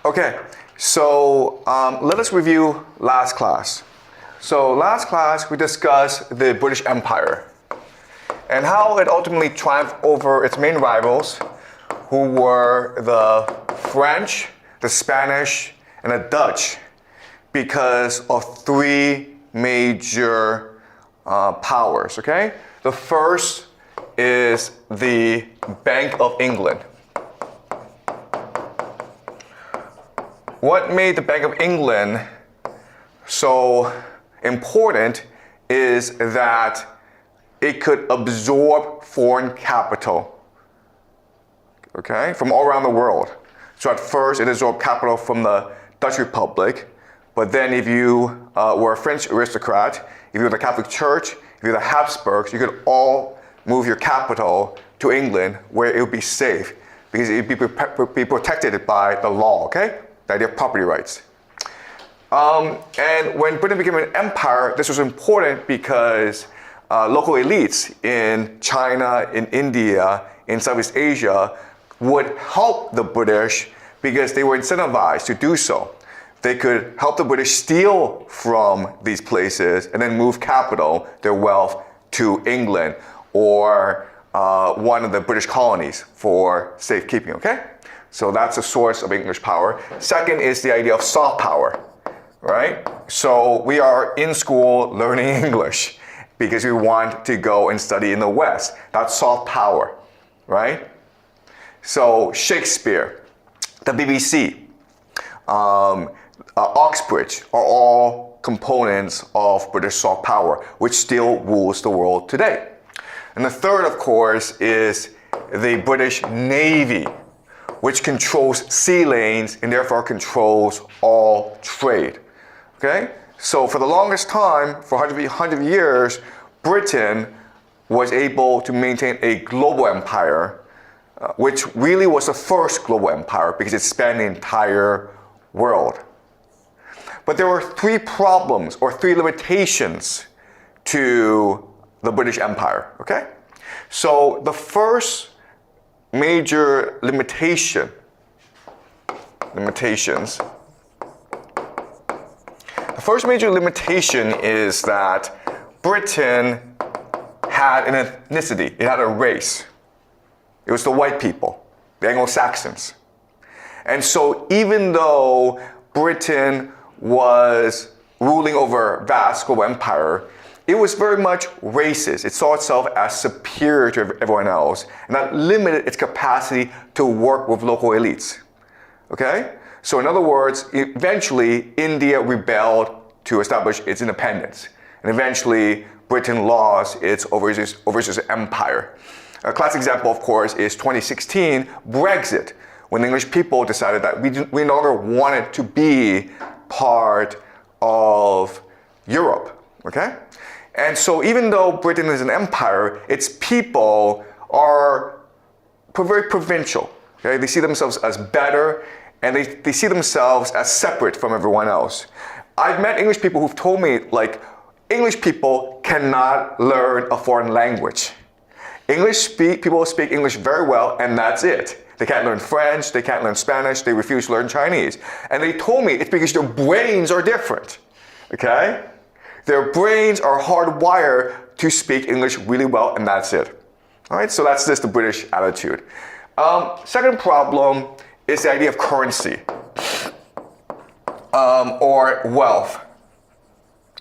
Okay, so let us review last class. So last class we discussed the British Empire and how it ultimately triumphed over its main rivals, who were the French, the Spanish, and the Dutch, because of three major powers, okay? The first is the Bank of England. What made the Bank of England so important is that it could absorb foreign capital, okay, from all around the world. So at first it absorbed capital from the Dutch Republic, but then if you were a French aristocrat, if you were the Catholic Church, if you were the Habsburgs, you could all move your capital to England where it would be safe because it would be protected by the law, okay? The idea of property rights. And when Britain became an empire, this was important because local elites in China, in India, in Southeast Asia would help the British because they were incentivized to do so. They could help the British steal from these places and then move capital, their wealth, to England or one of the British colonies for safekeeping, okay? So that's a source of English power. Second is the idea of soft power, right? So we are in school learning English because we want to go and study in the West. That's soft power, right? So Shakespeare, the BBC, Oxbridge are all components of British soft power, which still rules the world today. And the third, of course, is the British Navy, which controls sea lanes and therefore controls all trade. Okay? So for the longest time, for 100 years, Britain was able to maintain a global empire, which really was the first global empire because it spanned the entire world. But there were three problems or three limitations to the British Empire, okay? So the first major limitations, the first major limitation is that Britain had an ethnicity, it had a race. It was the white people, the Anglo-Saxons. And so even though Britain was ruling over a vast global empire, it was very much racist. It saw itself as superior to everyone else, and that limited its capacity to work with local elites. Okay? So in other words, eventually India rebelled to establish its independence, and eventually Britain lost its overseas empire. A classic example, of course, is 2016 Brexit, when the English people decided that we no longer wanted to be part of Europe, okay? And so even though Britain is an empire, its people are very provincial, okay? They see themselves as better, and they see themselves as separate from everyone else. I've met English people who've told me, like, English people cannot learn a foreign language. People speak English very well, and that's it. They can't learn French, they can't learn Spanish, they refuse to learn Chinese. And they told me it's because their brains are different, okay? Their brains are hardwired to speak English really well, and that's it. All right, so that's just the British attitude. Second problem is the idea of currency or wealth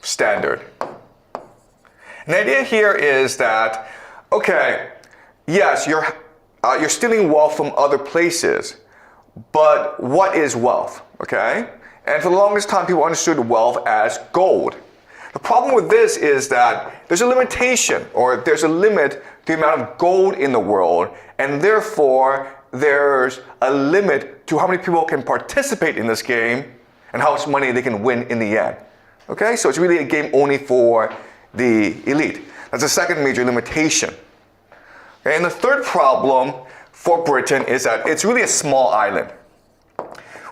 standard. And the idea here is that, okay, yes, you're stealing wealth from other places, but what is wealth, okay? And for the longest time, people understood wealth as gold. The problem with this is that there's a limitation, or there's a limit to the amount of gold in the world, and therefore there's a limit to how many people can participate in this game and how much money they can win in the end. Okay, so it's really a game only for the elite. That's the second major limitation. Okay, and the third problem for Britain is that it's really a small island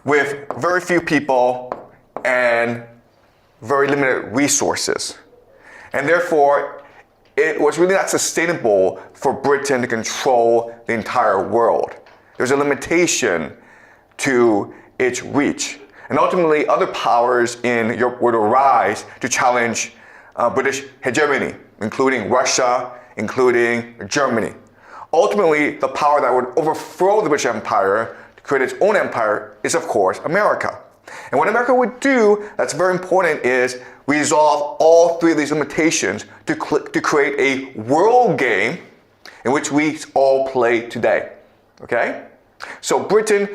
with very few people and very limited resources. And therefore, it was really not sustainable for Britain to control the entire world. There's a limitation to its reach. And ultimately, other powers in Europe would arise to challenge British hegemony, including Russia, including Germany. Ultimately, the power that would overthrow the British Empire to create its own empire is, of course, America. And what America would do that's very important is resolve all three of these limitations to create a world game in which we all play today. Okay? So Britain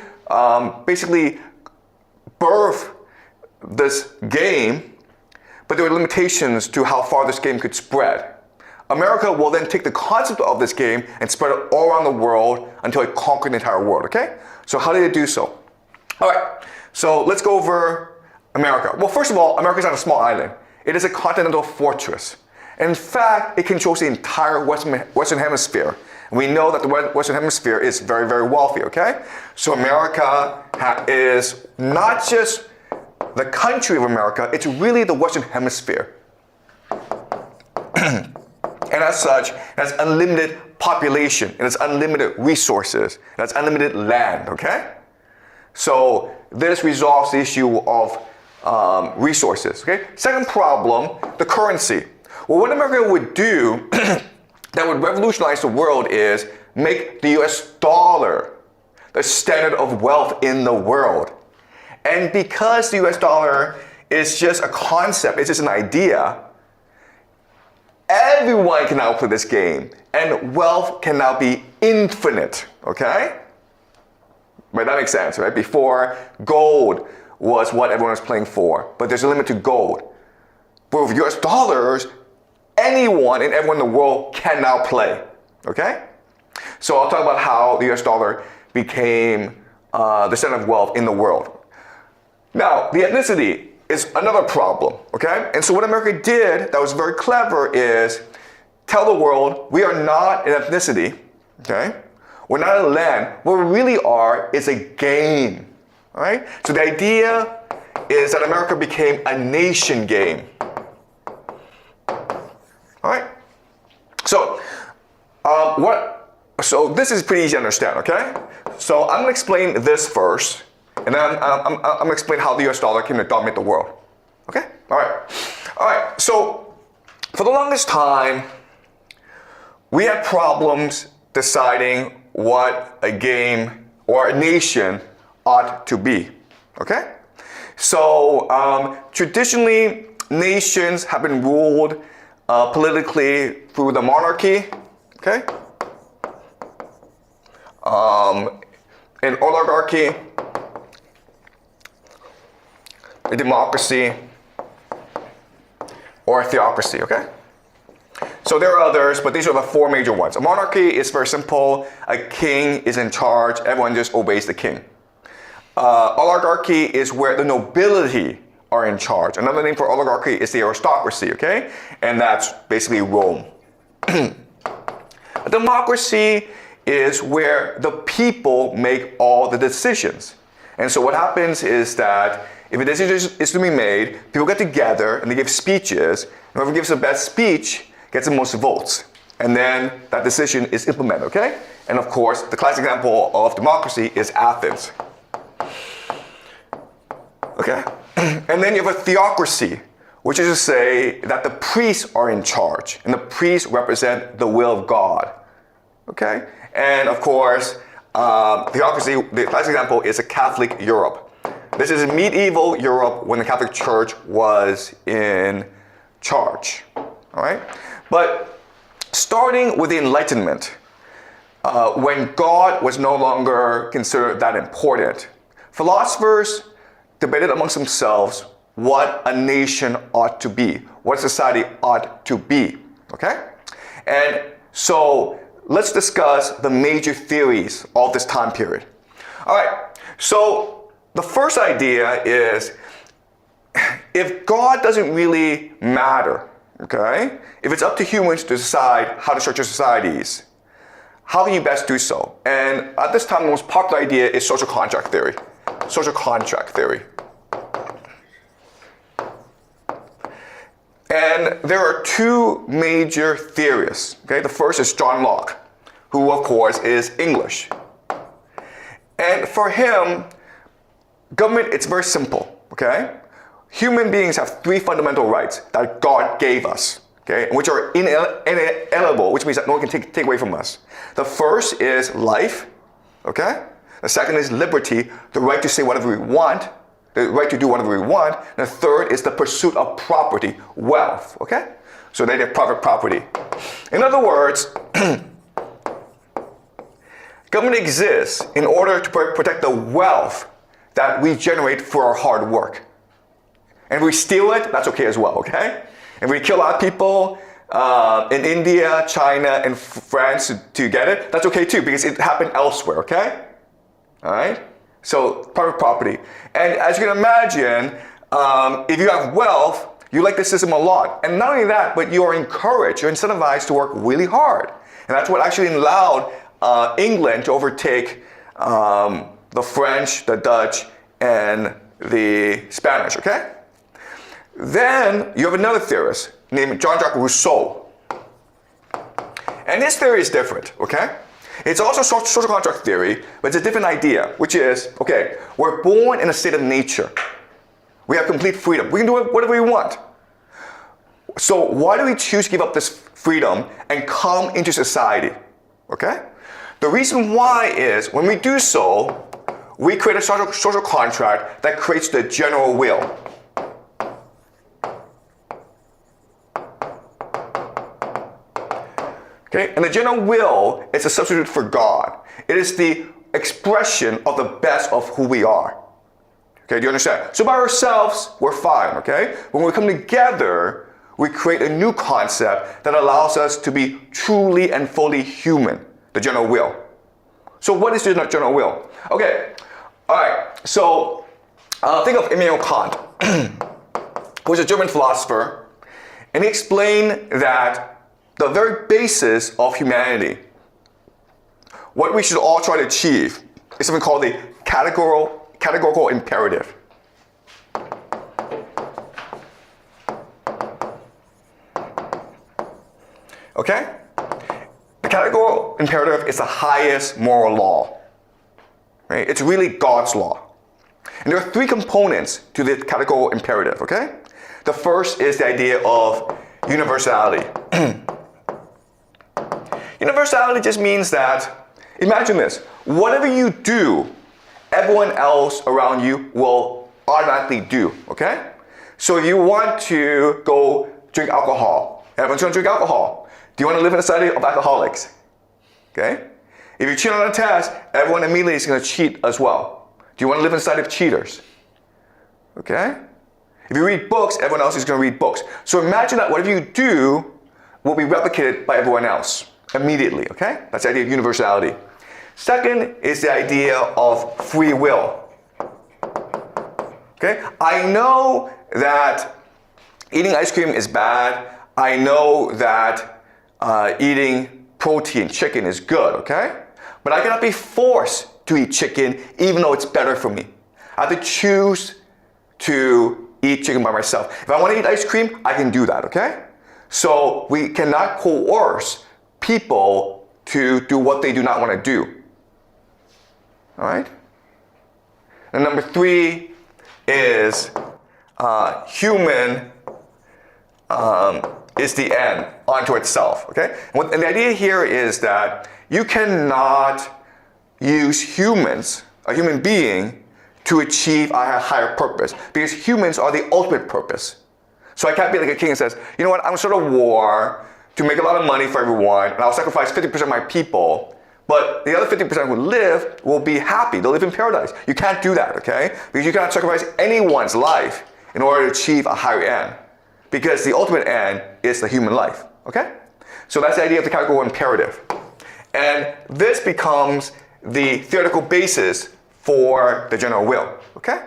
basically birthed this game, but there were limitations to how far this game could spread. America will then take the concept of this game and spread it all around the world until it conquered the entire world, okay? So how did it do so? All right, so let's go over America. Well, first of all, America is not a small island. It is a continental fortress. In fact, it controls the entire Western Hemisphere. And we know that the Western Hemisphere is very, very wealthy, okay? So America is not just the country of America, it's really the Western Hemisphere. And as such, it has unlimited population, and it's unlimited resources, and it's unlimited land, okay? So this resolves the issue of resources, okay? Second problem, the currency. Well, what America would do that would revolutionize the world is make the US dollar the standard of wealth in the world. And because the US dollar is just a concept, it's just an idea, everyone can now play this game, and wealth can now be infinite, okay? Right, that makes sense, right? Before, gold was what everyone was playing for, but there's a limit to gold. But with US dollars, anyone and everyone in the world can now play, okay? So I'll talk about how the US dollar became the center of wealth in the world. Now, the ethnicity is another problem, okay? And so what America did that was very clever is tell the world we are not an ethnicity, okay? We're not a land. What we really are is a game, all right? So the idea is that America became a nation game, all right? So, so this is pretty easy to understand, okay? So I'm gonna explain this first, and then I'm gonna explain how the US dollar came to dominate the world. Okay? All right. So for the longest time, we had problems deciding what a game or a nation ought to be. Okay? So traditionally, nations have been ruled politically through the monarchy. Okay? An oligarchy, a democracy, or a theocracy, okay? So there are others, but these are the four major ones. A monarchy is very simple. A king is in charge. Everyone just obeys the king. Oligarchy is where the nobility are in charge. Another name for oligarchy is the aristocracy, okay? And that's basically Rome. A democracy is where the people make all the decisions. And so what happens is that if a decision is to be made, people get together and they give speeches. And whoever gives the best speech gets the most votes. And then that decision is implemented, okay? And of course, the classic example of democracy is Athens. Okay? And then you have a theocracy, which is to say that the priests are in charge. And the priests represent the will of God. Okay? And of course, theocracy, the classic example is a Catholic Europe. This is medieval Europe when the Catholic Church was in charge, all right? But starting with the Enlightenment, when God was no longer considered that important, philosophers debated amongst themselves what a nation ought to be, what society ought to be, okay? And so let's discuss the major theories of this time period. All right, so the first idea is if God doesn't really matter, okay? If it's up to humans to decide how to structure societies, how can you best do so? And at this time, the most popular idea is social contract theory. Social contract theory. And there are two major theorists, okay? The first is John Locke, who of course is English. And for him, government, it's very simple, okay? Human beings have three fundamental rights that God gave us, okay? Which are inalienable, which means that no one can take away from us. The first is life, okay? The second is liberty, the right to say whatever we want, the right to do whatever we want. And the third is the pursuit of property, wealth, okay? So they have private property. In other words, government exists in order to protect the wealth that we generate for our hard work. And if we steal it, that's okay as well, okay? If we kill a lot of people in India, China, and France to get it, that's okay too, because it happened elsewhere, okay? All right? So, private property. And as you can imagine, if you have wealth, you like the system a lot. And not only that, but you are encouraged, you're incentivized to work really hard. And that's what actually allowed England to overtake the French, the Dutch, and the Spanish, okay? Then you have another theorist named Jean-Jacques Rousseau. And his theory is different, okay? It's also social contract theory, but it's a different idea, which is, okay, we're born in a state of nature. We have complete freedom. We can do whatever we want. So why do we choose to give up this freedom and come into society, okay? The reason why is when we do so, we create a social contract that creates the general will. Okay, and the general will is a substitute for God. It is the expression of the best of who we are. Okay, do you understand? So by ourselves, we're fine, okay? When we come together, we create a new concept that allows us to be truly and fully human, the general will. So what is the general will? Okay, all right, so think of Immanuel Kant, who was a German philosopher, and he explained that the very basis of humanity, what we should all try to achieve, is something called the categorical imperative. Okay? The categorical imperative is the highest moral law. Right? It's really God's law. And there are three components to the categorical imperative, okay? The first is the idea of universality. Universality just means that, imagine this, whatever you do, everyone else around you will automatically do, okay? So if you want to go drink alcohol, everyone's going to drink alcohol. Do you want to live in a society of alcoholics? Okay? If you cheat on a test, everyone immediately is going to cheat as well. Do you want to live in a society of cheaters? Okay? If you read books, everyone else is going to read books. So imagine that whatever you do will be replicated by everyone else immediately, okay? That's the idea of universality. Second is the idea of free will. Okay? I know that eating ice cream is bad. I know that eating protein, chicken, is good, okay? But I cannot be forced to eat chicken even though it's better for me. I have to choose to eat chicken by myself. If I want to eat ice cream, I can do that, okay? So we cannot coerce people to do what they do not want to do. All right? And number three is human is the end unto itself, okay? And the idea here is that you cannot use humans, a human being, to achieve a higher purpose, because humans are the ultimate purpose. So I can't be like a king and says, you know what, I'm going to start a war to make a lot of money for everyone, and I'll sacrifice 50% of my people, but the other 50% who live will be happy. They'll live in paradise. You can't do that, okay? Because you cannot sacrifice anyone's life in order to achieve a higher end, because the ultimate end is the human life, okay? So that's the idea of the categorical imperative. And this becomes the theoretical basis for the general will, okay?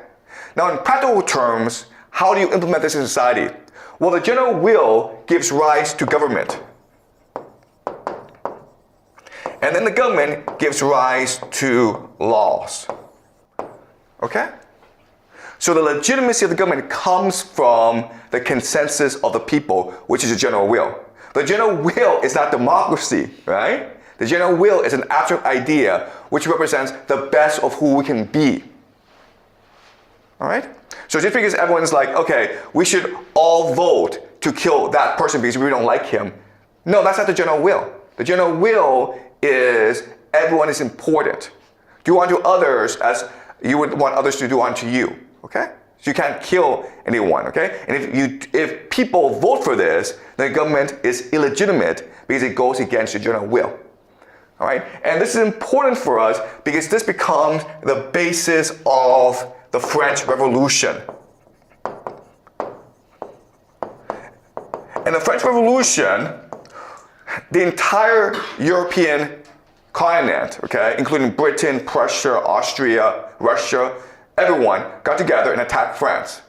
Now in practical terms, how do you implement this in society? Well, the general will gives rise to government. And then the government gives rise to laws, okay? So the legitimacy of the government comes from the consensus of the people, which is the general will. The general will is not democracy, right? The general will is an abstract idea which represents the best of who we can be. All right? So just because everyone's like, okay, we should all vote to kill that person because we don't like him. No, that's not the general will. The general will is everyone is important. Do unto others as you would want others to do unto you. Okay? So you can't kill anyone. Okay? And if people vote for this, then the government is illegitimate because it goes against the general will. All right? And this is important for us because this becomes the basis of the French Revolution. In the French Revolution, the entire European continent, okay, including Britain, Prussia, Austria, Russia, everyone got together and attacked France.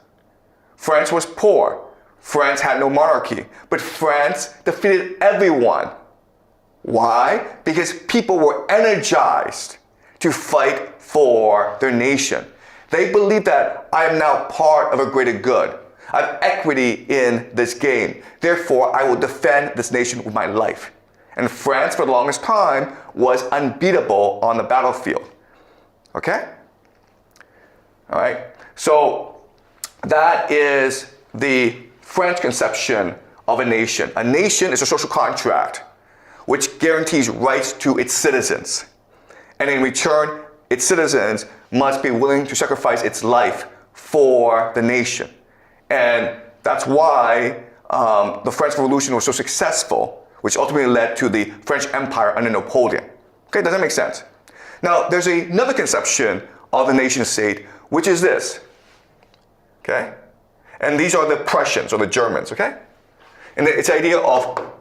France was poor. France had no monarchy. But France defeated everyone. Why? Because people were energized to fight for their nation. They believed that I am now part of a greater good. I have equity in this game. Therefore, I will defend this nation with my life. And France, for the longest time, was unbeatable on the battlefield. Okay? All right? So, that is the French conception of a nation. A nation is a social contract which guarantees rights to its citizens. And in return, its citizens must be willing to sacrifice its life for the nation. And that's why the French Revolution was so successful, which ultimately led to the French Empire under Napoleon. Okay, does that make sense? Now, there's another conception of the nation state, which is this. Okay? And these are the Prussians or the Germans, okay? And it's the idea of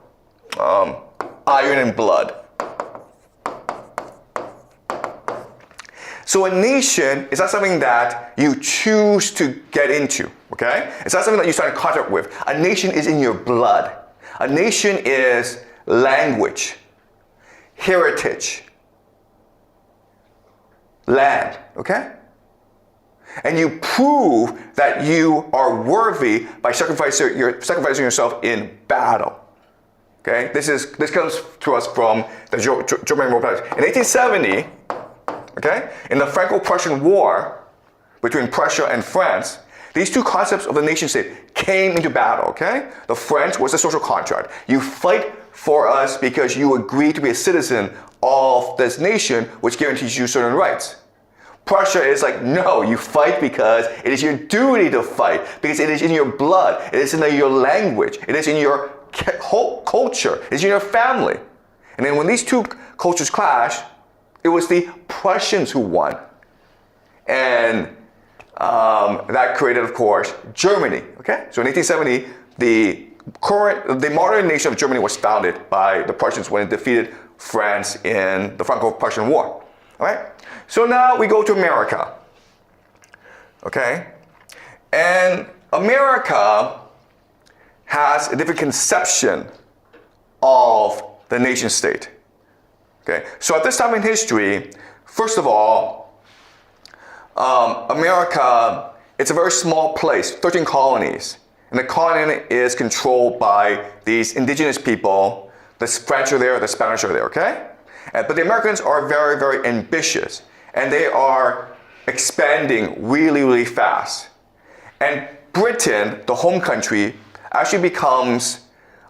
iron and blood. So a nation is not something that you choose to get into, okay? It's not something that you start in contact with. A nation is in your blood. A nation is language, heritage, land, okay? And you prove that you are worthy by sacrificing yourself in battle. Okay, this comes to us from the German Republic. In 1870, okay, in the Franco-Prussian War between Prussia and France, these two concepts of the nation state came into battle, okay? The French was a social contract. You fight for us because you agree to be a citizen of this nation, which guarantees you certain rights. Prussia is like, no, you fight because it is your duty to fight, because it is in your blood, it is in your language, it is in your whole culture, it's in your family. And then when these two cultures clashed, it was the Prussians who won. And that created, of course, Germany, okay? So in 1870, the modern nation of Germany was founded by the Prussians when it defeated France in the Franco-Prussian War, all right? So now we go to America, okay? And America has a different conception of the nation state. Okay, so at this time in history, first of all, America, it's a very small place, 13 colonies. And the continent is controlled by these indigenous people. The French are there, the Spanish are there, okay? But the Americans are very, very ambitious. And they are expanding really, really fast. And Britain, the home country, actually becomes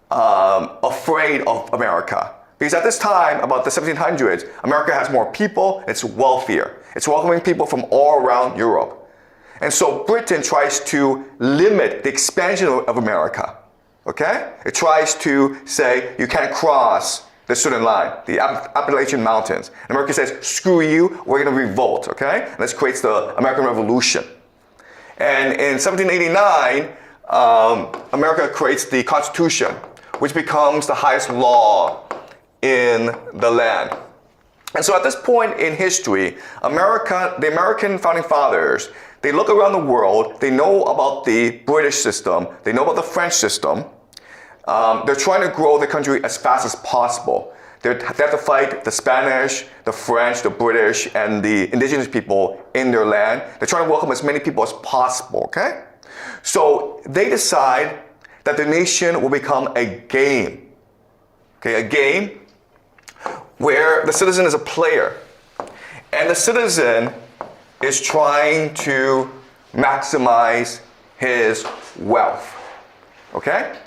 afraid of America. Because at this time, about the 1700s, America has more people, it's wealthier. It's welcoming people from all around Europe. And so Britain tries to limit the expansion of America, okay? It tries to say, you can't cross this certain line, the Appalachian Mountains. And America says, screw you, we're gonna revolt, okay? And this creates the American Revolution. And in 1789, America creates the Constitution, which becomes the highest law in the land. And so at this point in history, the American founding fathers, they look around the world, they know about the British system, they know about the French system. They're trying to grow the country as fast as possible. They have to fight the Spanish, the French, the British, and the indigenous people in their land. They're trying to welcome as many people as possible, okay? So they decide that the nation will become a game. Okay, a game where the citizen is a player. And the citizen is trying to maximize his wealth. Okay?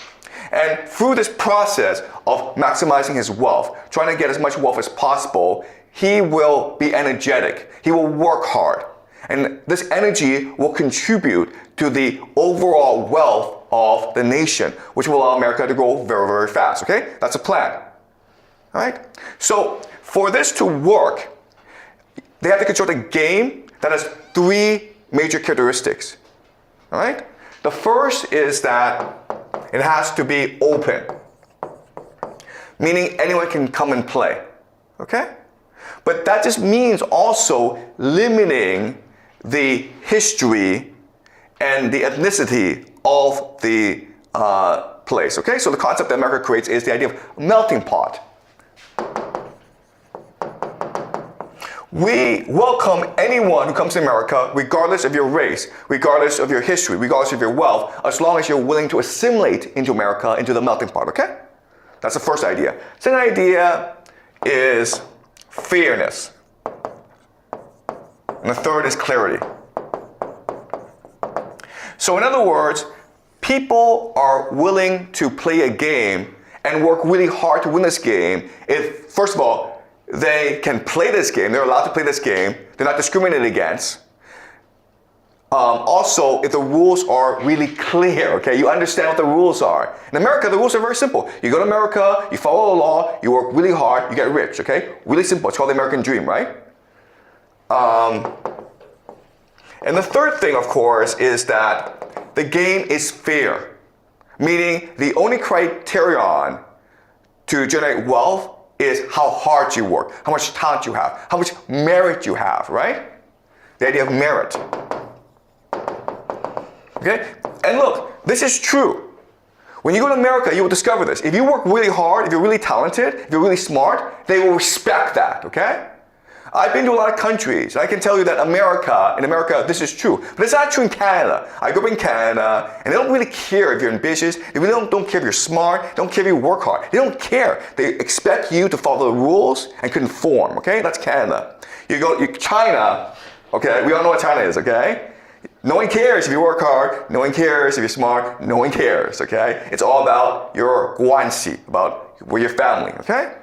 And through this process of maximizing his wealth, trying to get as much wealth as possible, he will be energetic. He will work hard. And this energy will contribute to the overall wealth of the nation, which will allow America to grow very, very fast. Okay? That's a plan. All right? So for this to work, they have to construct a game that has three major characteristics. All right? The first is that it has to be open, meaning anyone can come and play. Okay? But that just means also limiting the history and the ethnicity of the place. Okay? So the concept that America creates is the idea of melting pot. We welcome anyone who comes to America, regardless of your race, regardless of your history, regardless of your wealth, as long as you're willing to assimilate into America, into the melting pot, okay? That's the first idea. Second idea is fairness. And the third is clarity. So in other words, people are willing to play a game and work really hard to win this game if, first of all, they can play this game. They're allowed to play this game. They're not discriminated against. Also, if the rules are really clear, okay? You understand what the rules are. In America, the rules are very simple. You go to America, you follow the law, you work really hard, you get rich, okay? Really simple. It's called the American dream, right? And the third thing, of course, is that the game is fair. Meaning, the only criterion to generate wealth is how hard you work, how much talent you have, how much merit you have, right? The idea of merit. Okay? And look, this is true. When you go to America, you will discover this. If you work really hard, if you're really talented, if you're really smart, they will respect that, okay? I've been to a lot of countries, and I can tell you that in America, this is true. But it's not true in Canada. I grew up in Canada, and they don't really care if you're ambitious. They really don't care if you're smart. They don't care if you work hard. They don't care. They expect you to follow the rules and conform, okay? That's Canada. China, okay? We all know what China is, okay? No one cares if you work hard. No one cares if you're smart. No one cares, okay? It's all about your guanxi, about your family, okay?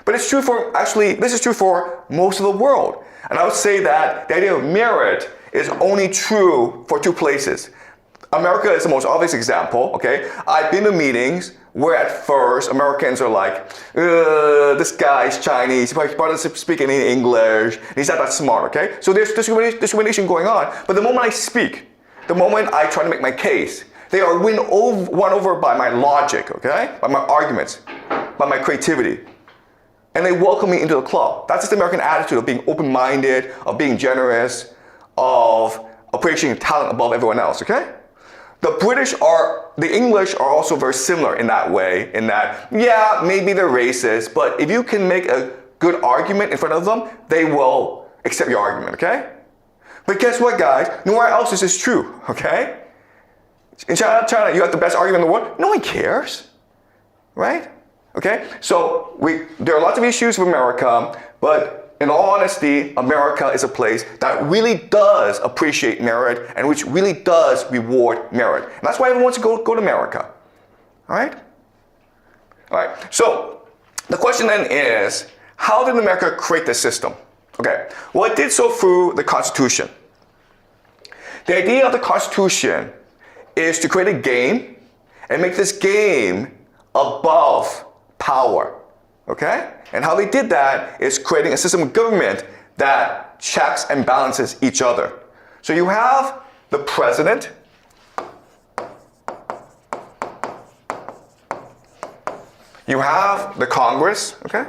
But it's true for, this is true for most of the world. And I would say that the idea of merit is only true for two places. America is the most obvious example, okay? I've been to meetings where at first Americans are like, this guy's Chinese, he doesn't speak any English, he's not that smart, okay? So there's discrimination going on. But the moment I speak, the moment I try to make my case, they are won over by my logic, okay? By my arguments, by my creativity. And they welcome me into the club. That's just the American attitude of being open-minded, of being generous, of appreciating talent above everyone else, okay? The English are also very similar in that way, in that, yeah, maybe they're racist, but if you can make a good argument in front of them, they will accept your argument, okay? But guess what, guys? Nowhere else is this true, okay? In China, you have the best argument in the world. No one cares, right? Okay, so there are lots of issues with America, but in all honesty, America is a place that really does appreciate merit and which really does reward merit. And that's why everyone wants to go to America. All right? All right, so the question then is, how did America create this system? Okay, well, it did so through the Constitution. The idea of the Constitution is to create a game and make this game above power, okay? And how they did that is creating a system of government that checks and balances each other. So you have the president, you have the Congress, okay?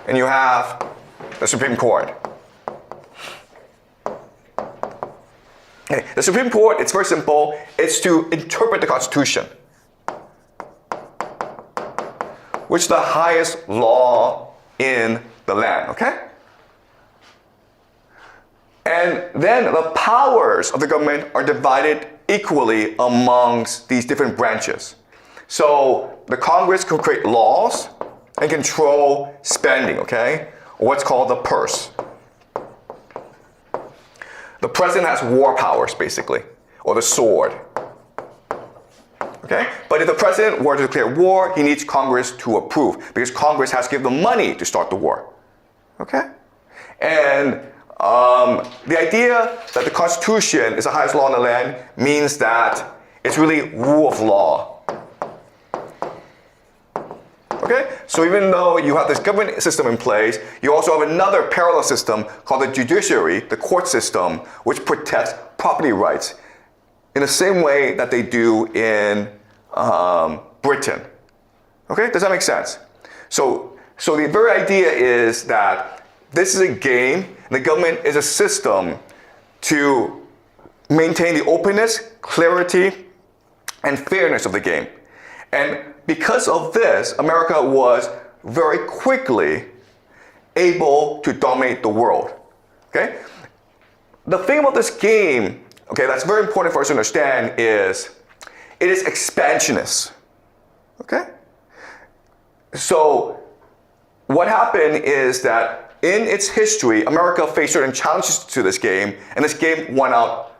And you have the Supreme Court. Okay, the Supreme Court, it's very simple. It's to interpret the Constitution, which is the highest law in the land, okay? And then the powers of the government are divided equally amongst these different branches. So the Congress can create laws and control spending, okay? Or what's called the purse. The president has war powers, basically, or the sword. Okay? But if the president were to declare war, he needs Congress to approve, because Congress has to give the money to start the war. Okay? And the idea that the Constitution is the highest law in the land means that it's really rule of law. Okay? So even though you have this government system in place, you also have another parallel system called the judiciary, the court system, which protects property rights in the same way that they do in Britain. Okay? Does that make sense? So the very idea is that this is a game, and the government is a system to maintain the openness, clarity, and fairness of the game. And because of this, America was very quickly able to dominate the world. Okay? The thing about this game, okay, that's very important for us to understand is it is expansionist. Okay? So what happened is that in its history, America faced certain challenges to this game, and this game won out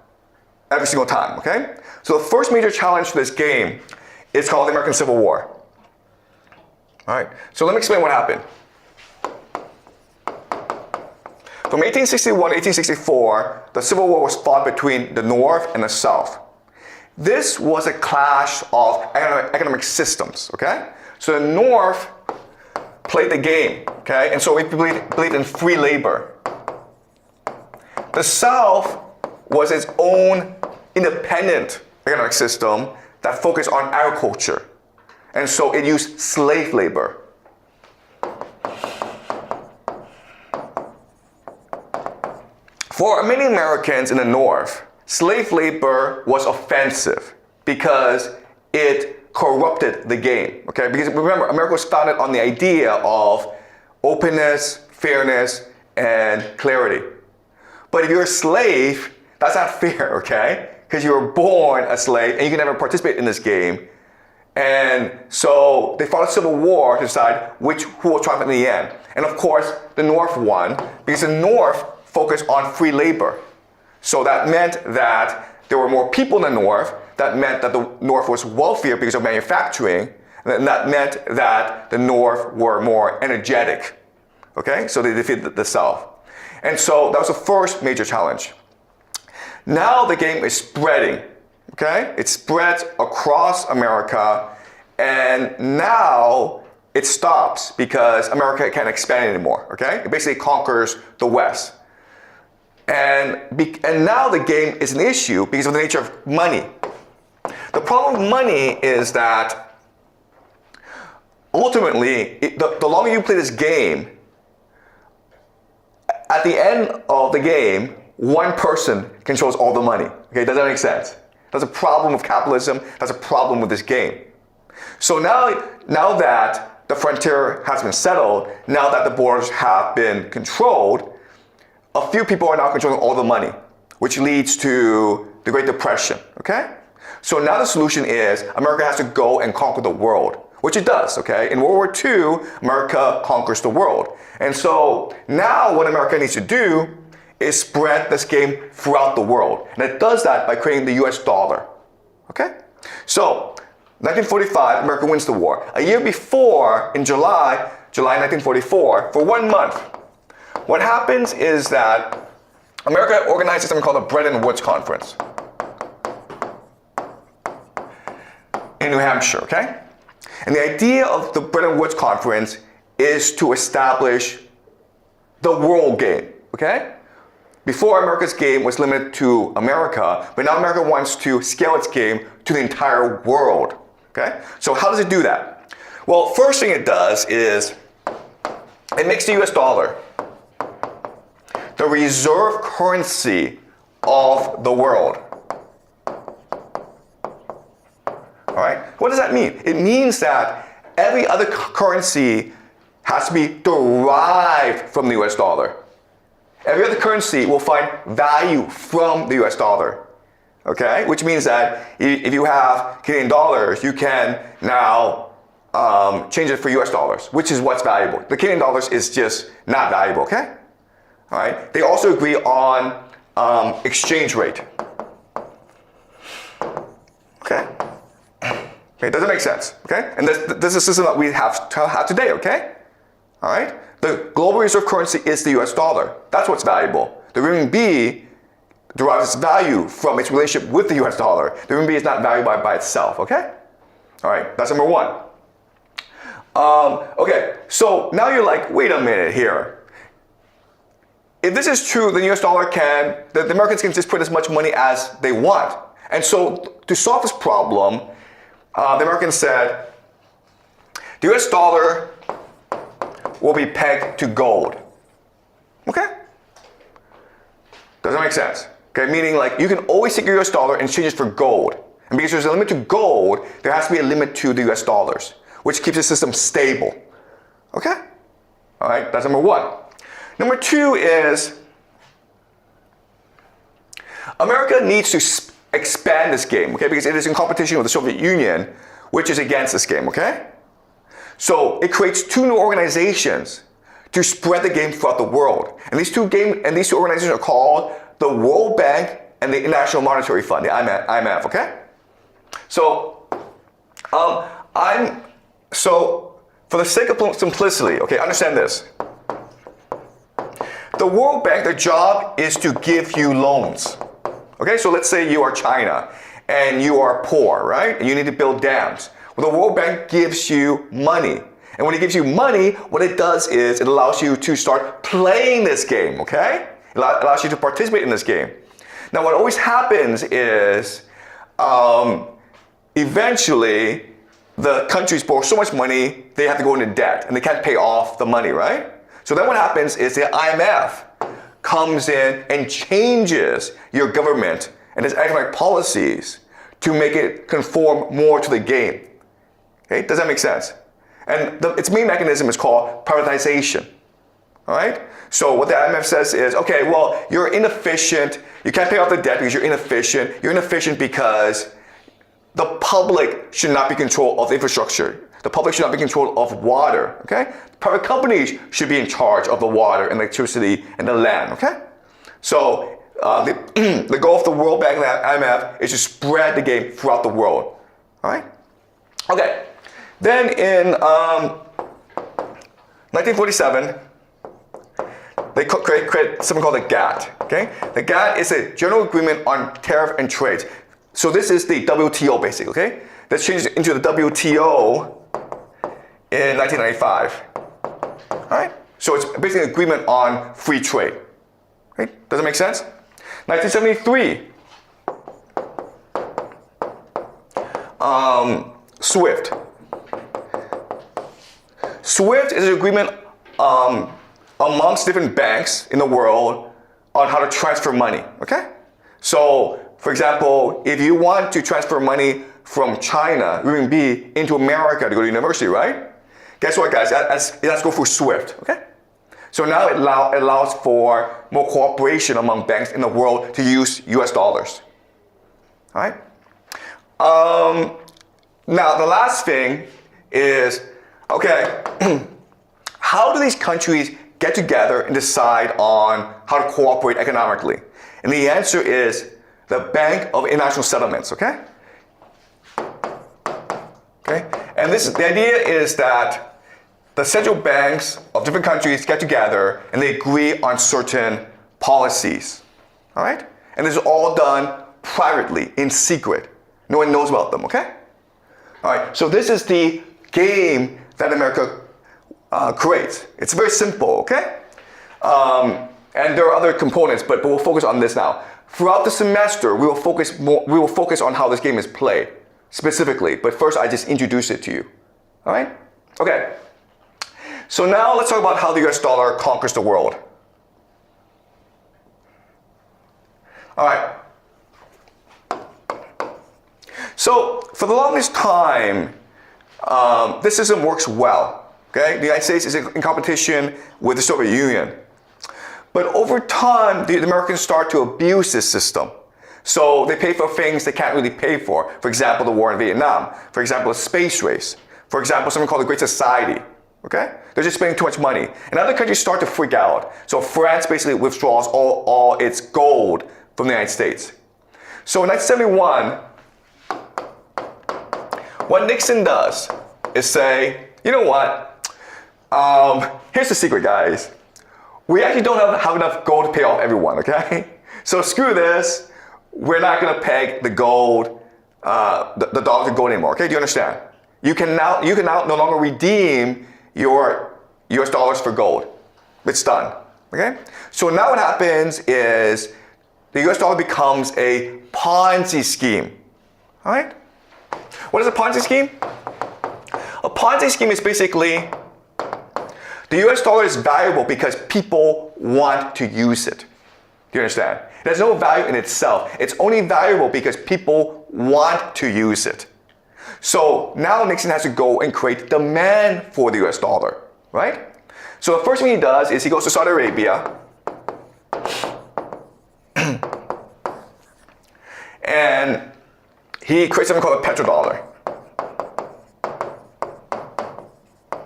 every single time, okay? So the first major challenge to this game is called the American Civil War. All right, so let me explain what happened. From 1861 to 1864, the Civil War was fought between the North and the South. This was a clash of economic systems, okay? So the North played the game, okay? And so we believed in free labor. The South was its own independent economic system that focused on agriculture. And so it used slave labor. For many Americans in the North, slave labor was offensive because it corrupted the game, okay? Because remember, America was founded on the idea of openness, fairness, and clarity. But if you're a slave, that's not fair, okay? Because you were born a slave and you can never participate in this game. And so they fought a civil war to decide who will triumph in the end. And of course, the North won because the North focused on free labor. So that meant that there were more people in the North. That meant that the North was wealthier because of manufacturing. And that meant that the North were more energetic. Okay? So they defeated the South. And so that was the first major challenge. Now the game is spreading. Okay? It spreads across America. And now it stops because America can't expand anymore. Okay? It basically conquers the West. And now the game is an issue because of the nature of money. The problem with money is that ultimately, the longer you play this game, at the end of the game, one person controls all the money. Okay, does that make sense? That's a problem with capitalism. That's a problem with this game. So now that the frontier has been settled, now that the borders have been controlled, a few people are now controlling all the money, which leads to the Great Depression, okay? So now the solution is America has to go and conquer the world, which it does, okay? In World War II, America conquers the world. And so now what America needs to do is spread this game throughout the world. And it does that by creating the US dollar, okay? So 1945, America wins the war. A year before, in July 1944, for 1 month, what happens is that America organizes something called the Bretton Woods Conference in New Hampshire, okay? And the idea of the Bretton Woods Conference is to establish the world game, okay? Before, America's game was limited to America, but now America wants to scale its game to the entire world, okay? So how does it do that? Well, first thing it does is it makes the US dollar the reserve currency of the world. All right? What does that mean? It means that every other currency has to be derived from the US dollar. Every other currency will find value from the US dollar. Okay? Which means that if you have Canadian dollars, you can now change it for US dollars, which is what's valuable. The Canadian dollars is just not valuable, okay? All right. They also agree on exchange rate. Okay? Okay, does it make sense? Okay? And this is a system that we have today, okay? All right? The global reserve currency is the US dollar. That's what's valuable. The renminbi derives its value from its relationship with the US dollar. The renminbi is not valuable by itself, okay? All right, that's number one. Okay, so now you're like, wait a minute here. If this is true, then the US dollar the Americans can just put as much money as they want. And so to solve this problem, the Americans said, the US dollar will be pegged to gold. Okay? Does that make sense? Okay, meaning like you can always take your US dollar and exchange it for gold. And because there's a limit to gold, there has to be a limit to the US dollars, which keeps the system stable. Okay? All right, that's number one. Number two is America needs to expand this game, okay? Because it is in competition with the Soviet Union, which is against this game, okay? So it creates two new organizations to spread the game throughout the world. And these two organizations are called the World Bank and the International Monetary Fund, the IMF, okay? So, for the sake of simplicity, okay, understand this. The World Bank, their job is to give you loans. Okay, so let's say you are China and you are poor, right? And you need to build dams. Well, the World Bank gives you money. And when it gives you money, what it does is it allows you to start playing this game, okay? It allows you to participate in this game. Now, what always happens is eventually the countries borrow so much money, they have to go into debt and they can't pay off the money, right? So then what happens is the IMF comes in and changes your government and its economic policies to make it conform more to the game. Okay, does that make sense? And its main mechanism is called privatization. All right? So what the IMF says is, okay, well, you're inefficient. You can't pay off the debt because you're inefficient. You're inefficient because the public should not be in control of infrastructure. The public should not be in control of water, okay? Private companies should be in charge of the water and electricity and the land, okay? So the goal of the World Bank and the IMF is to spread the game throughout the world, all right? Okay, then in 1947, they create something called the GATT, okay? The GATT is a General Agreement on Tariff and Trade. So this is the WTO basically, okay? That's changed into the WTO in 1995. All right? So it's basically an agreement on free trade. Right? Does it make sense? 1973. SWIFT. SWIFT is an agreement amongst different banks in the world on how to transfer money. Okay? So, for example, if you want to transfer money from China, renminbi, into America to go to university, right? Guess what, guys? It has to go through SWIFT, okay? So now it allows for more cooperation among banks in the world to use US dollars, all right? Now, the last thing is, okay, how do these countries get together and decide on how to cooperate economically? And the answer is the Bank of International Settlements, okay? Okay? And the idea is that the central banks of different countries get together and they agree on certain policies, all right? And this is all done privately, in secret. No one knows about them, okay? All right, so this is the game that America creates. It's very simple, okay? And there are other components, but we'll focus on this now. Throughout the semester, we will focus on how this game is played, specifically. But first, I just introduce it to you, all right? Okay. So now let's talk about how the US dollar conquers the world. All right. So for the longest time, this system works well. Okay, the United States is in competition with the Soviet Union. But over time, the Americans start to abuse this system. So they pay for things they can't really pay for. For example, the war in Vietnam. For example, a space race. For example, something called the Great Society. Okay? They're just spending too much money. And other countries start to freak out. So France basically withdraws all its gold from the United States. So in 1971, what Nixon does is say, you know what? Here's the secret, guys. We actually don't have enough gold to pay off everyone, okay? So screw this. We're not going to peg the gold, the dollar to gold anymore, okay? Do you understand? You can now no longer redeem your US dollars for gold. It's done, okay? So now what happens is the US dollar becomes a Ponzi scheme, all right? What is a Ponzi scheme? A Ponzi scheme is basically the US dollar is valuable because people want to use it. Do you understand? It has no value in itself. It's only valuable because people want to use it. So now Nixon has to go and create demand for the US dollar, right? So the first thing he does is he goes to Saudi Arabia and he creates something called a petrodollar.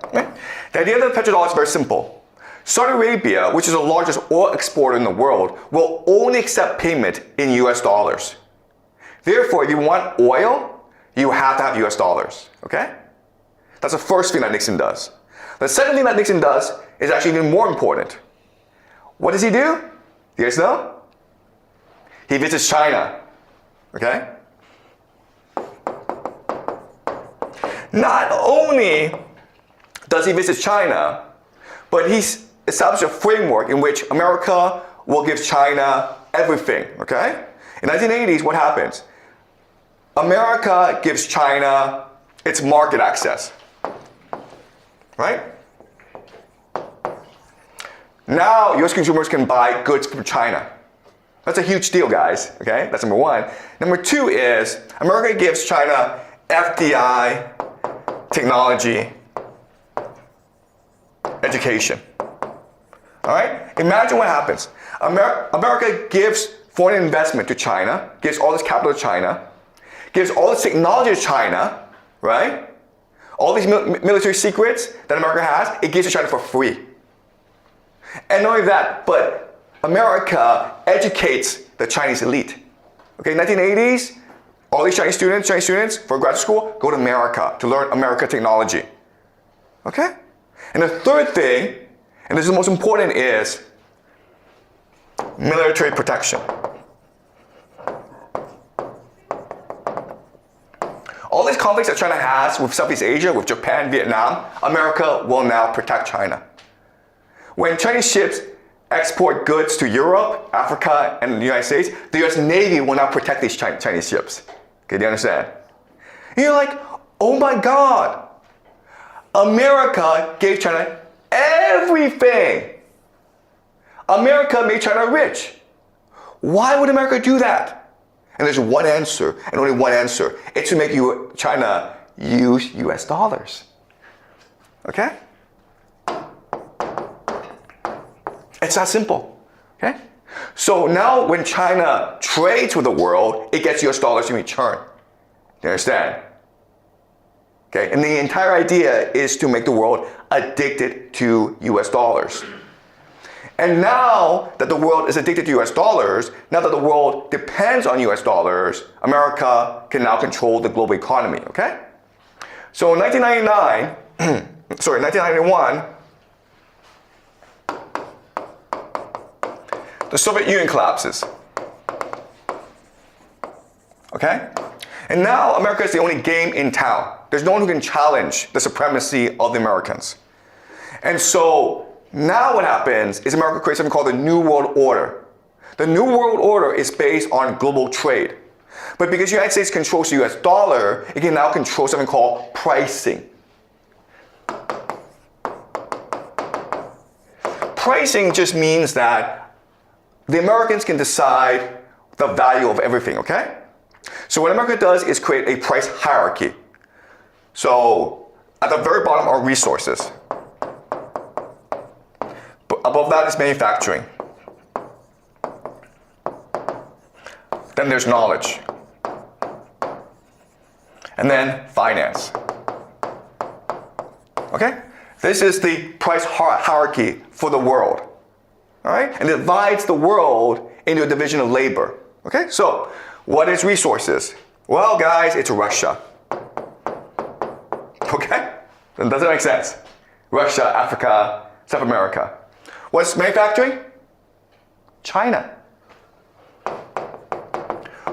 Okay? The idea of the petrodollar is very simple. Saudi Arabia, which is the largest oil exporter in the world, will only accept payment in US dollars. Therefore, if you want oil, you have to have US dollars, okay? That's the first thing that Nixon does. The second thing that Nixon does is actually even more important. What does he do? You guys know? He visits China, okay? Not only does he visit China, but he's established a framework in which America will give China everything, okay? In the 1980s, what happens? America gives China its market access, right? Now, US consumers can buy goods from China. That's a huge deal, guys, okay? That's number one. Number two is America gives China FDI, technology, education. All right? Imagine what happens. America gives foreign investment to China, gives all this capital to China, gives all this technology to China, right? All these military secrets that America has, it gives to China for free. And not only that, but America educates the Chinese elite. Okay, 1980s, all these Chinese students for graduate school go to America to learn American technology. Okay? And the third thing, and this is the most important, is military protection. All these conflicts that China has with Southeast Asia, with Japan, Vietnam, America will now protect China. When Chinese ships export goods to Europe, Africa, and the United States, the US Navy will now protect these Chinese ships. Okay, do you understand? And you're like, oh my God, America gave China everything. America made China rich. Why would America do that? And there's one answer, and only one answer. It's to make China use US dollars. Okay? It's that simple. Okay? So now when China trades with the world, it gets US dollars in return. You understand? Okay? And the entire idea is to make the world addicted to US dollars. And now that the world is addicted to US dollars, now that the world depends on US dollars, America can now control the global economy, okay? So in 1991, the Soviet Union collapses, okay? And now America is the only game in town. There's no one who can challenge the supremacy of the Americans. And so now what happens is America creates something called the New World Order. The New World Order is based on global trade. But because the United States controls the US dollar, it can now control something called pricing. Pricing just means that the Americans can decide the value of everything, okay? So what America does is create a price hierarchy. So at the very bottom are resources. Above that is manufacturing. Then there's knowledge. And then finance. Okay? This is the price hierarchy for the world. All right? And it divides the world into a division of labor. Okay? So, what is resources? Well, guys, it's Russia. Okay? Does that make sense? Russia, Africa, South America. What's manufacturing? China.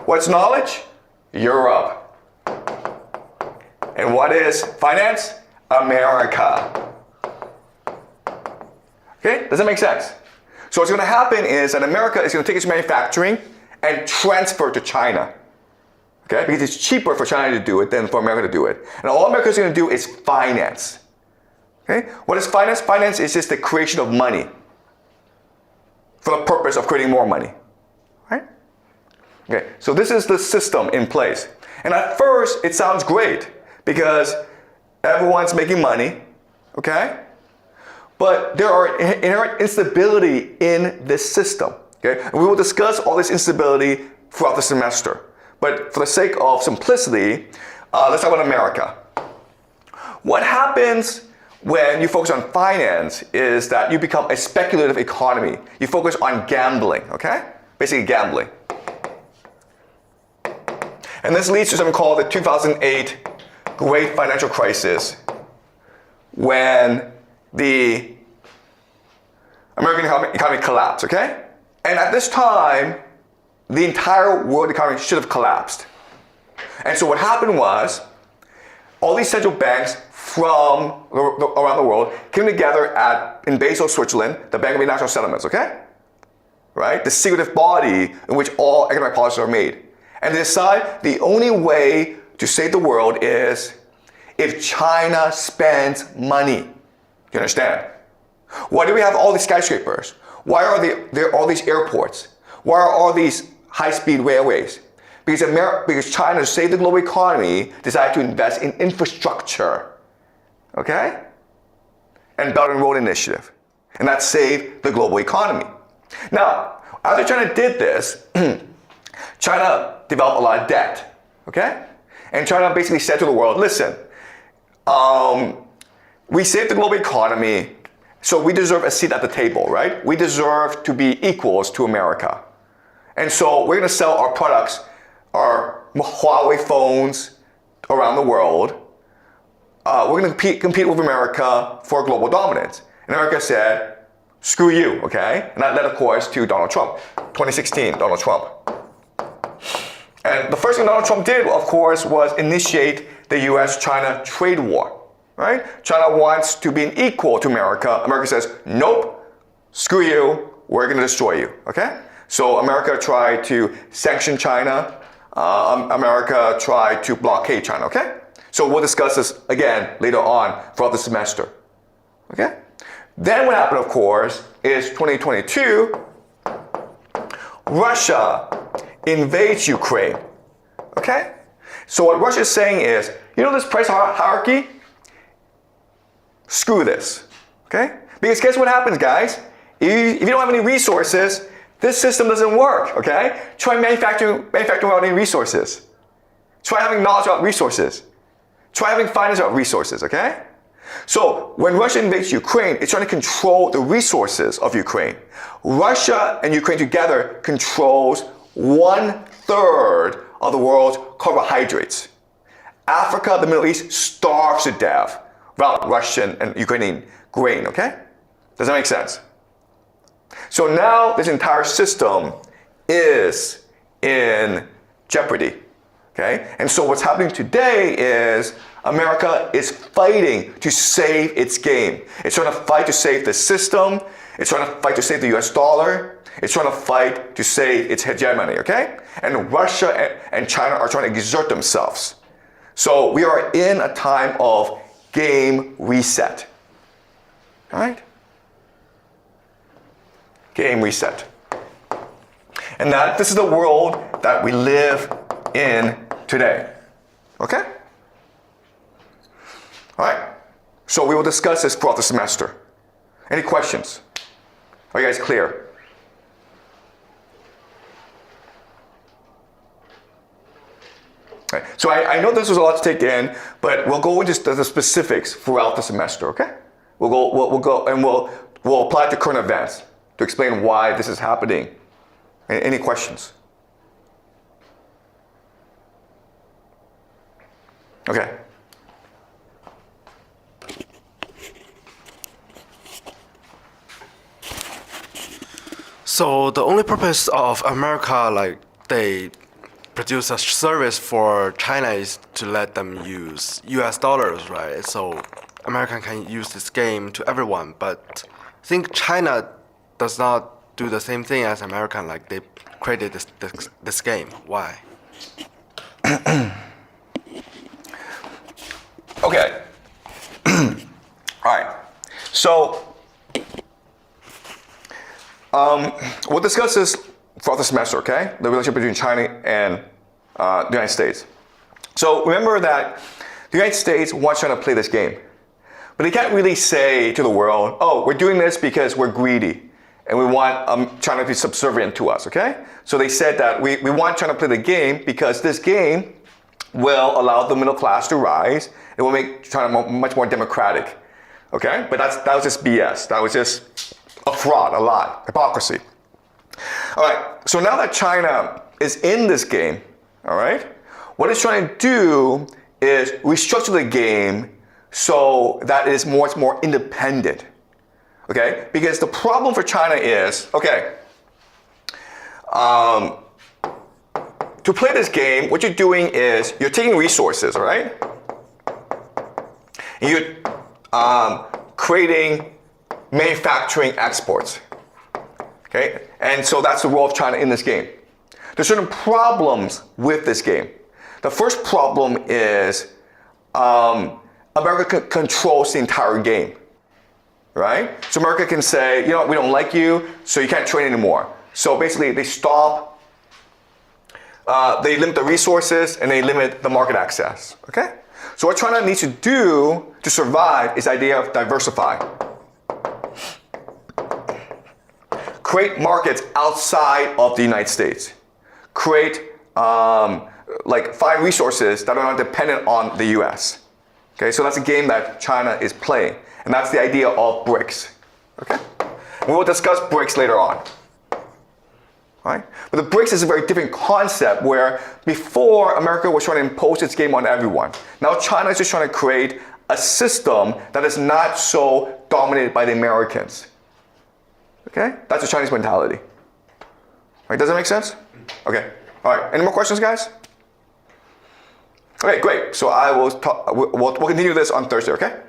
What's knowledge? Europe. And what is finance? America. Okay? Does that make sense? So what's going to happen is that America is going to take its manufacturing and transfer to China. Okay? Because it's cheaper for China to do it than for America to do it. And all America is going to do is finance. Okay? What is finance? Finance is just the creation of money for the purpose of creating more money. Right? Okay, so this is the system in place. And at first, it sounds great because everyone's making money, okay? But there are inherent instability in this system, okay? And we will discuss all this instability throughout the semester. But for the sake of simplicity, let's talk about America. What happens when you focus on finance is that you become a speculative economy. You focus on gambling, okay? Basically gambling. And this leads to something called the 2008 Great Financial Crisis, when the American economy collapsed, okay? And at this time, the entire world economy should have collapsed. And so what happened was, all these central banks from around the world came together in Basel, Switzerland, the Bank of International Settlements, okay? Right? The secretive body in which all economic policies are made. And they decide the only way to save the world is if China spends money. Do you understand? Why do we have all these skyscrapers? Why are there all these airports? Why are all these high-speed railways? Because China, to save the global economy, decided to invest in infrastructure. Okay? And Belt and Road Initiative. And that saved the global economy. Now, after China did this, China developed a lot of debt. Okay? And China basically said to the world, listen, we saved the global economy, so we deserve a seat at the table, right? We deserve to be equals to America. And so we're going to sell our products, our Huawei phones around the world. We're going to compete with America for global dominance. And America said, screw you, okay? And that led, of course, to Donald Trump. 2016, Donald Trump. And the first thing Donald Trump did, of course, was initiate the US-China trade war, right? China wants to be an equal to America. America says, nope, screw you, we're going to destroy you, okay? So America tried to sanction China. America tried to blockade China, okay? So we'll discuss this again later on throughout the semester, okay? Then what happened, of course, is 2022, Russia invades Ukraine, okay? So what Russia is saying is, you know this price hierarchy? Screw this, okay? Because guess what happens, guys? If you don't have any resources, this system doesn't work, okay? Try manufacturing without any resources. Try having knowledge about resources. Try having finance about resources, okay? So when Russia invades Ukraine, it's trying to control the resources of Ukraine. Russia and Ukraine together controls 1/3 of the world's carbohydrates. Africa, the Middle East, starves to death without Russian and Ukrainian grain, okay? Does that make sense? So now this entire system is in jeopardy, okay? And so what's happening today is America is fighting to save its game. It's trying to fight to save the system. It's trying to fight to save the US dollar. It's trying to fight to save its hegemony, okay? And Russia and China are trying to exert themselves. So we are in a time of game reset, all right? Game reset. And this is the world that we live in today, okay? All right, so we will discuss this throughout the semester. Any questions? Are you guys clear? Right. So I know this was a lot to take in, but we'll go into the specifics throughout the semester, okay? We'll apply it to current events to explain why this is happening. Any questions? Okay. So the only purpose of America, like they produce a service for China, is to let them use US dollars, right? So American can use this game to everyone, but I think China does not do the same thing as American, like they created this game. Why? Okay. All right. So we'll discuss this throughout the semester, okay? The relationship between China and the United States. So remember that the United States wants China to play this game. But they can't really say to the world, oh, we're doing this because we're greedy and we want China to be subservient to us, okay? So they said that we want China to play the game because this game will allow the middle class to rise. It will make China much more democratic, okay? But that was just BS. That was just a fraud, a lie, hypocrisy. All right, so now that China is in this game, all right, what it's trying to do is restructure the game so that it is much more independent, okay? Because the problem for China is, okay, to play this game, what you're doing is you're taking resources, all right? And you're creating manufacturing exports, okay? And so that's the role of China in this game. There's certain problems with this game. The first problem is America controls the entire game, right? So America can say, you know what, we don't like you, so you can't train anymore. So basically they stop, they limit the resources and they limit the market access, okay? So what China needs to do to survive is the idea of diversify. Create markets outside of the United States. Create, find resources that are not dependent on the US. Okay, so that's a game that China is playing. And that's the idea of BRICS. Okay? We will discuss BRICS later on. All right? But the BRICS is a very different concept where before America was trying to impose its game on everyone. Now China is just trying to create a system that is not so dominated by the Americans. Okay? That's the Chinese mentality. All right, does that make sense? Okay. All right, any more questions, guys? Okay, great. So we'll continue this on Thursday, okay?